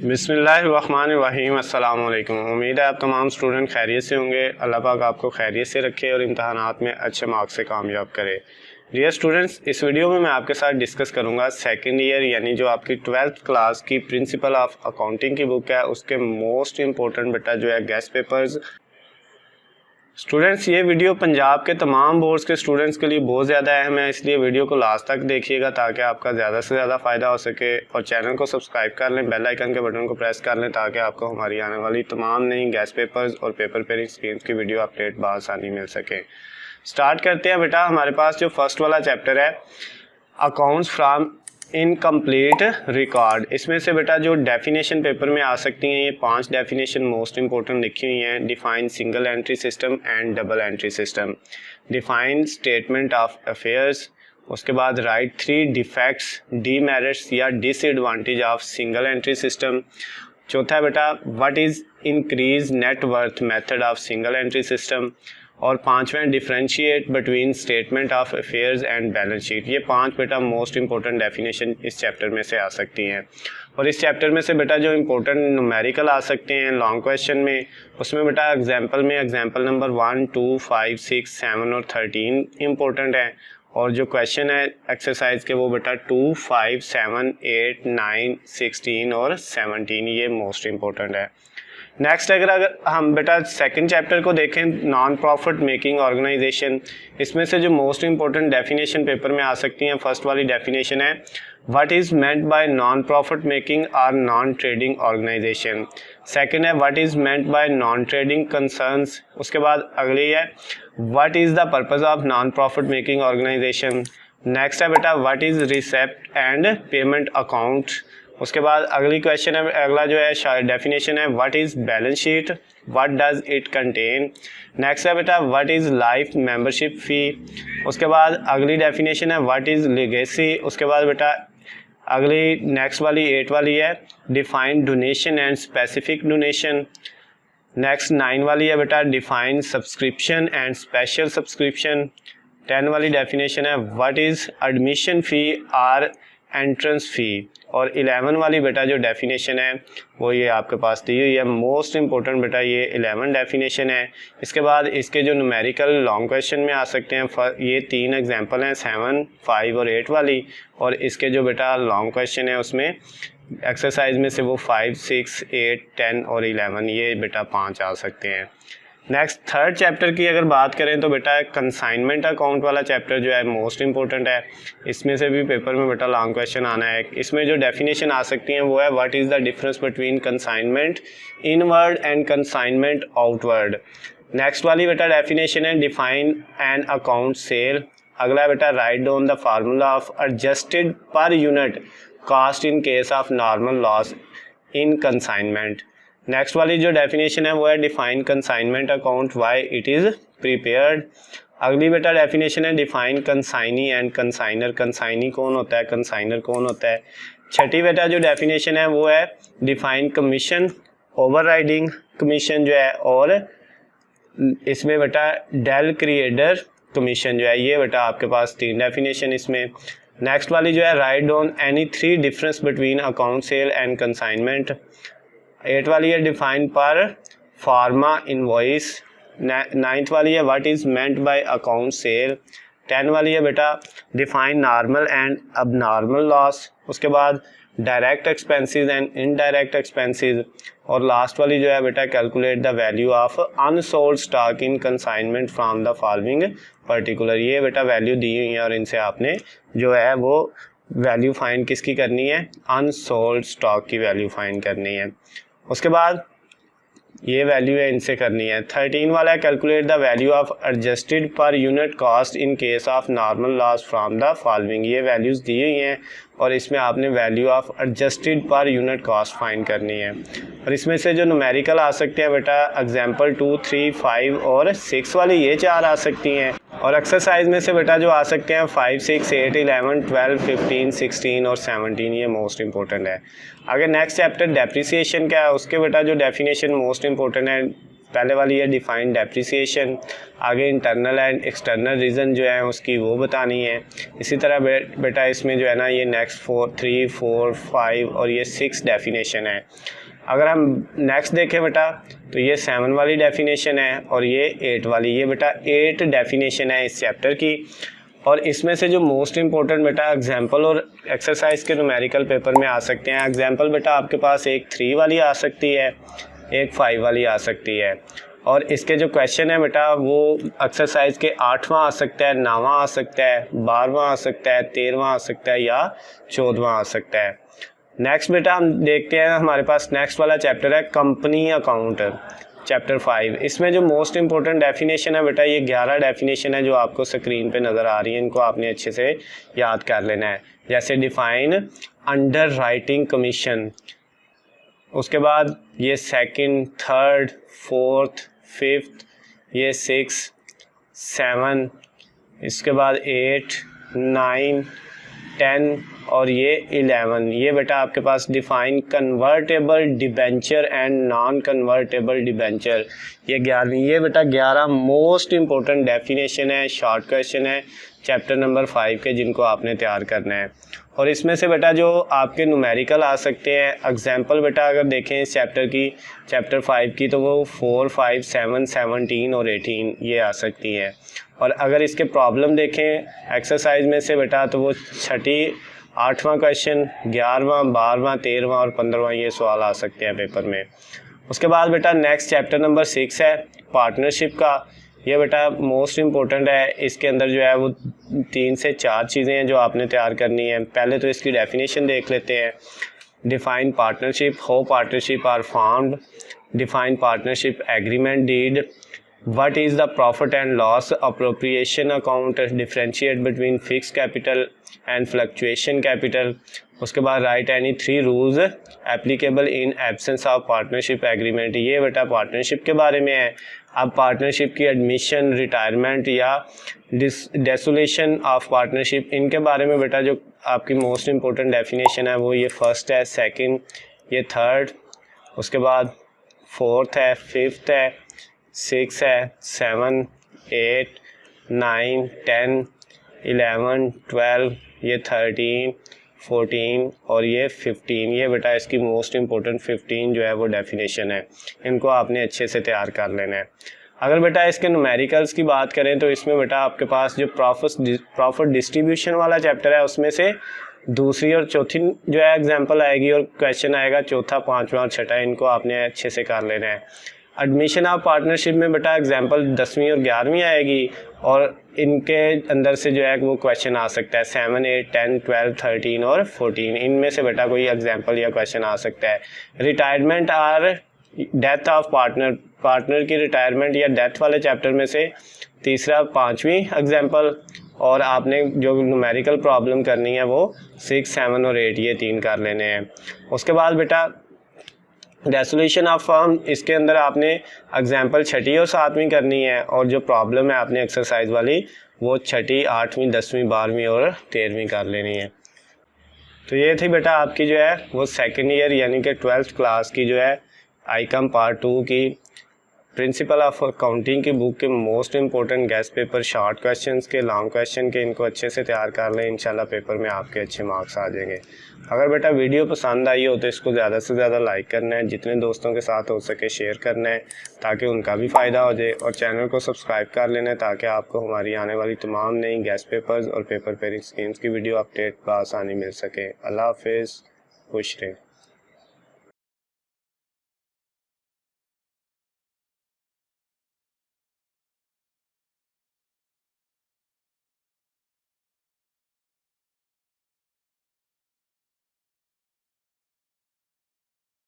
बिस्मिल्लाहिर्रहमानिर्रहीम। अस्सलाम वालेकुम। उम्मीद है आप तमाम स्टूडेंट खैरियत से होंगे। अल्लाह पाक आपको खैरियत से रखे और इम्तहानात में अच्छे मार्क्स से कामयाब करे। डियर स्टूडेंट्स, इस वीडियो में मैं आपके साथ डिस्कस करूंगा सेकंड ईयर यानी जो आपकी 12th क्लास की प्रिंसिपल ऑफ अकाउंटिंग की बुक है उसके मोस्ट इंपॉर्टेंट बेटा जो है गेस्ट पेपर्स। स्टूडेंट्स, ये वीडियो पंजाब के तमाम बोर्ड्स के स्टूडेंट्स के लिए बहुत ज़्यादा अहम है, इसलिए वीडियो को लास्ट तक देखिएगा ताकि आपका ज़्यादा से ज़्यादा फ़ायदा हो सके। और चैनल को सब्सक्राइब कर लें, बेल आइकन के बटन को प्रेस कर लें ताकि आपको हमारी आने वाली तमाम नई गेस्ट पेपर्स और पेपर पेयरिंग स्कीम्स की वीडियो अपडेट बआसानी मिल सके। स्टार्ट करते हैं बेटा। हमारे पास जो फर्स्ट वाला चैप्टर है अकाउंट्स फ्रॉम इनकम्प्लीट रिकॉर्ड, इसमें से बेटा जो डेफिनेशन पेपर में आ सकती हैं ये 5 डेफिनेशन मोस्ट इंपॉर्टेंट लिखी हुई हैं। Define single entry system and double entry system, define statement of affairs, उसके बाद राइट 3 डिफेक्ट्स डीमेरिट्स या disadvantage of single entry system. चौथा है बेटा what is increase net worth method of single entry system. और 5वें differentiate between statement of affairs and balance sheet. ये 5 बेटा मोस्ट इंपॉर्टेंट डेफिनेशन इस चैप्टर में से आ सकती हैं। और इस चैप्टर में से बेटा जो इंपॉर्टेंट न्यूमेरिकल आ सकते हैं लॉन्ग क्वेश्चन में, उसमें बेटा एग्जाम्पल नंबर 1, 2, 5, 6, 7 और 13 इंपॉर्टेंट है। और जो क्वेश्चन है एक्सरसाइज के वो बेटा 2, 5, 7, 8, 9, 16 और 17 ये मोस्ट इंपॉर्टेंट है। नेक्स्ट अगर हम बेटा सेकंड चैप्टर को देखें नॉन प्रॉफिट मेकिंग ऑर्गेनाइजेशन, इसमें से जो मोस्ट इंपॉर्टेंट डेफिनेशन पेपर में आ सकती हैं फर्स्ट वाली डेफिनेशन है what is meant by non profit making और नॉन ट्रेडिंग ऑर्गेनाइजेशन। सेकंड है what is meant by non trading concerns. उसके बाद अगली है what is the purpose of non profit making organisation. Next है बेटा what is receipt and payment account. उसके बाद अगली क्वेश्चन है अगला जो है डेफिनेशन है what is balance sheet, what does it contain. Next है बेटा व्हाट इज़ लाइफ मेंबरशिप फ़ी। उसके बाद अगली डेफिनेशन है व्हाट इज़ लीगेसी। उसके बाद बेटा अगली नेक्स्ट वाली 8 वाली है define donation and specific donation. Next 9 वाली है बेटा define subscription and special subscription. 10 वाली डेफिनेशन है व्हाट इज़ एडमिशन फ़ी और एंट्रेंस फ़ी। और 11 वाली बेटा जो डेफिनेशन है वो ये आपके पास दी हुई है। मोस्ट इंपॉर्टेंट बेटा ये 11 डेफिनेशन है। इसके बाद इसके जो न्यूमेरिकल लॉन्ग क्वेश्चन में आ सकते हैं ये 3 एग्जांपल हैं 7, 5 और 8 वाली। और इसके जो बेटा लॉन्ग क्वेश्चन है उसमें एक्सरसाइज में से वो 5, 6, 8, 10 और 11 ये बेटा 5 आ सकते हैं। नेक्स्ट थर्ड चैप्टर की अगर बात करें तो बेटा कंसाइनमेंट अकाउंट वाला चैप्टर जो है मोस्ट इंपॉर्टेंट है। इसमें से भी पेपर में बेटा लॉन्ग क्वेश्चन आना है। इसमें जो डेफिनेशन आ सकती हैं वो है what is the difference between consignment inward and consignment outward. Next वाली बेटा डेफिनेशन है डिफाइन एन अकाउंट सेल। अगला बेटा write down the formula of adjusted per unit cost in case of normal loss in consignment. Next वाली जो definition है वो है define consignment account why it is prepared. अगली बेटा डेफिनेशन है define consignee and consignor. Consignee कौन होता है, कंसाइनर कौन होता है। छठी बेटा जो डेफिनेशन है वो है डिफाइन कमीशन ओवरराइडिंग कमीशन जो है। और इसमें बेटा डेल क्रिएटर कमीशन जो है ये बेटा आपके पास 3 डेफिनेशन इसमें। नेक्स्ट वाली जो है write down any 3 difference between account cell and consignment. 8 वाली है डिफाइन पर फार्मा इनवॉइस। 9th वाली है what is meant bye account cell. 10 वाली है बेटा define normal and abnormal loss. उसके बाद direct expenses and indirect expenses. और लास्ट वाली जो है बेटा calculate the value of unsold stock in consignment from the following particular. ये बेटा वैल्यू दी हुई है और इनसे आपने जो है वो वैल्यू फाइंड किसकी करनी है, अनसोल्ड स्टॉक की वैल्यू फाइंड करनी है। उसके बाद ये वैल्यू है इनसे करनी है। 13 वाला है calculate the value of adjusted per unit cost in case of normal loss from the following. ये वैल्यूज़ दी हुई हैं और इसमें आपने value of adjusted per unit cost find करनी है। और इसमें से जो न्यूमेरिकल आ सकते हैं बेटा एग्जाम्पल 2, 3, 5 और 6 वाली ये 4 आ सकती हैं। और एक्सरसाइज में से बेटा जो आ सकते हैं 5, 6, 8, 11, 12, 15, 16 और 17 ये मोस्ट इंपॉर्टेंट है। अगर नेक्स्ट चैप्टर डेप्रिसिएशन का है उसके बेटा जो डेफिनेशन मोस्ट इंपॉर्टेंट है पहले वाली है डिफाइन डेप्रिसिएशन, आगे इंटरनल एंड एक्सटर्नल रीज़न जो है उसकी वो बतानी है। इसी तरह बेटा इसमें जो है ना ये नेक्स्ट 3, 4, 5 और ये 6 डेफिनेशन है। अगर हम नेक्स्ट देखें बेटा तो ये 7 वाली डेफिनेशन है और ये 8 वाली, ये बेटा 8 डेफिनेशन है इस चैप्टर की। और इसमें से जो मोस्ट इम्पोर्टेंट बेटा एग्जाम्पल और एक्सरसाइज के न्यूमेरिकल पेपर में आ सकते हैं। एग्जाम्पल बेटा आपके पास एक 3 वाली आ सकती है, एक 5 वाली आ सकती है, और इसके जो क्वेश्चन है बेटा वो एक्सरसाइज के 8वां आ सकता है, 9वां आ सकता है, 12वां आ सकता है, 13वां आ सकता है या 14वां आ सकता है। नेक्स्ट बेटा हम देखते हैं, हमारे पास नेक्स्ट वाला चैप्टर है कंपनी अकाउंट, चैप्टर 5। इसमें जो मोस्ट इम्पोर्टेंट डेफिनेशन है बेटा ये 11 डेफिनेशन है जो आपको स्क्रीन पे नज़र आ रही है, इनको आपने अच्छे से याद कर लेना है। जैसे डिफाइन अंडर राइटिंग कमीशन, उसके बाद ये 2nd, 3rd, 4th, 5th, ये 6, 7, इसके बाद 8, 9, 10 और ये 11। ये बेटा आपके पास define convertible debenture and non convertible debenture, ये 11। ये बेटा 11 मोस्ट इम्पोर्टेंट डेफिनेशन है, शॉर्ट क्वेश्चन है चैप्टर नंबर 5 के, जिनको आपने तैयार करना है। और इसमें से बेटा जो आपके न्यूमेरिकल आ सकते हैं, एग्जाम्पल बेटा अगर देखें इस चैप्टर की, चैप्टर 5 की, तो वो 4, 5, 7, 17 और 18 ये आ सकती हैं। और अगर इसके प्रॉब्लम देखें एक्सरसाइज में से बेटा तो वो 6, 8वां क्वेश्चन, 11वां, 12वां, 13वां और 15वां ये सवाल आ सकते हैं पेपर में। उसके बाद बेटा नेक्स्ट चैप्टर नंबर 6 है पार्टनरशिप का। ये बेटा मोस्ट इम्पोर्टेंट है, इसके अंदर जो है वो 3 से 4 चीज़ें हैं जो आपने तैयार करनी है। पहले तो इसकी डेफिनेशन देख लेते हैं। Define partnership, how partnership are formed, define partnership agreement deed, what is the profit and loss appropriation account, differentiate between fixed capital and fluctuation capital। उसके बाद right any 3 rules applicable in absence of partnership agreement, ये बेटा partnership के बारे में है। अब partnership की एडमिशन, रिटायरमेंट या डेसोलेशन ऑफ पार्टनरशिप, इनके बारे में बेटा जो आपकी मोस्ट इम्पोर्टेंट डेफिनेशन है वो ये 1st है, 2nd, ये 3rd, उसके बाद 4th है, 5th है, 6 है, 7, 8, 9, 10, 11, 12, ये 13, 14 और ये 15। ये बेटा इसकी मोस्ट इम्पोर्टेंट 15 जो है वो डेफिनेशन है, इनको आपने अच्छे से तैयार कर लेना है। अगर बेटा इसके न्यूमेरिकल्स की बात करें तो इसमें बेटा आपके पास जो प्रॉफिट डिस्ट्रीब्यूशन वाला चैप्टर है उसमें से दूसरी और चौथी जो है एग्जाम्पल आएगी और क्वेश्चन आएगा 4था, 5वां और 6ठा, इनको आपने अच्छे से कर लेना है। एडमिशन ऑफ पार्टनरशिप में बेटा एग्जाम्पल 10वीं और 11वीं आएगी और इनके अंदर से जो है वो क्वेश्चन आ सकता है 7, 8, 10, 12, 13 और 14, इनमें से बेटा कोई एग्जाम्पल या क्वेश्चन आ सकता है। रिटायरमेंट और डेथ ऑफ पार्टनर की रिटायरमेंट या डेथ वाले चैप्टर में से तीसरा 5वीं एग्जाम्पल, और आपने जो न्यूमेरिकल प्रॉब्लम करनी है वो 6, 7 और 8 ये 3 कर लेने हैं। उसके बाद बेटा डेसोलेशन ऑफ फर्म, इसके अंदर आपने एग्जाम्पल 6ठी और 7वीं करनी है और जो प्रॉब्लम है आपने एक्सरसाइज वाली वो 6ठी, 8वीं, 10वीं, 12वीं और 13वीं कर लेनी है। तो ये थी बेटा आपकी जो है वो 2nd ईयर यानी कि 12th क्लास की जो है आईकॉम पार्ट 2 की प्रिंसिपल ऑफ अकाउंटिंग की बुक के most important guest paper, short questions के, लॉन्ग क्वेश्चन के, इनको अच्छे से तैयार कर लें। इंशाल्लाह पेपर में आपके अच्छे मार्क्स आ जाएंगे। अगर बेटा वीडियो पसंद आई हो तो इसको ज़्यादा से ज़्यादा लाइक करना है, जितने दोस्तों के साथ हो सके शेयर करना है ताकि उनका भी फ़ायदा हो जाए, और चैनल को सब्सक्राइब कर लेना है ताकि आपको हमारी आने वाली तमाम नई गेस्ट पेपर्स और पेपर पेयरिंग स्कीम्स की वीडियो अपडेट बआसानी मिल सके। अल्लाह हाफिज़, खुश रहें।